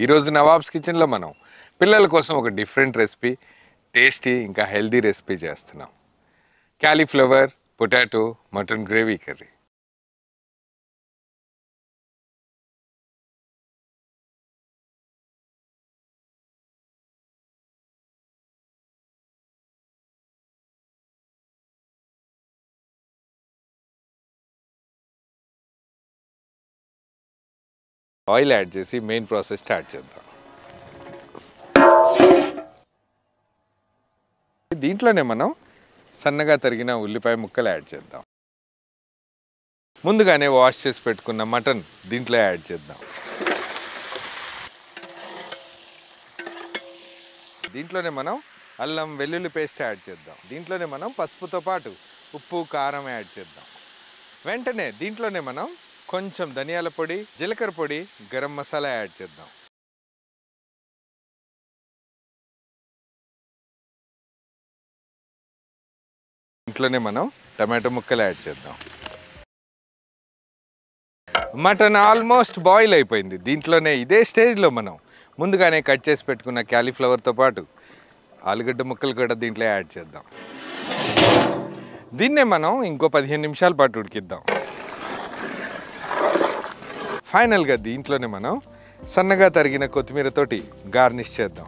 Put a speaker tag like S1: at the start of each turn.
S1: ఈరోజు నవాబ్స్ కిచెన్లో మనం పిల్లల కోసం ఒక డిఫరెంట్ రెసిపీ, టేస్టీ ఇంకా హెల్దీ రెసిపీ చేస్తున్నాం. Cauliflower potato mutton gravy curry. Oil add చేసి మెయిన్ ప్రాసెస్ స్టార్ట్ చేద్దాం. దీంట్లోనే మనం సన్నగా తరిగిన ఉల్లిపాయ ముక్కలు యాడ్ చేద్దాం. ముందుగానే వాష్ చేసి పెట్టుకున్న మటన్ దీంట్లో యాడ్ చేద్దాం. దీంట్లోనే మనం అల్లం వెల్లుల్లి పేస్ట్ యాడ్ చేద్దాం. దీంట్లోనే మనం పసుపుతో పాటు ఉప్పు కారం యాడ్ చేద్దాం. వెంటనే దీంట్లోనే మనం కొంచెం ధనియాల పొడి, జీలకర్ర పొడి, గరం మసాలా యాడ్ చేద్దాం. ఇంట్లోనే మనం టమాటో ముక్కలు యాడ్ చేద్దాం. మటన్ ఆల్మోస్ట్ బాయిల్ అయిపోయింది. దీంట్లోనే ఇదే స్టేజ్లో మనం ముందుగానే కట్ చేసి పెట్టుకున్న క్యాలీఫ్లవర్తో పాటు ఆలుగడ్డ ముక్కలు కూడా దీంట్లో యాడ్ చేద్దాం. దీన్నే మనం ఇంకో 15 నిమిషాల పాటు ఉడికిద్దాం. ఫైనల్గా దీంట్లోనే మనం సన్నగా తరిగిన కొత్తిమీరతోటి గార్నిష్ చేద్దాం.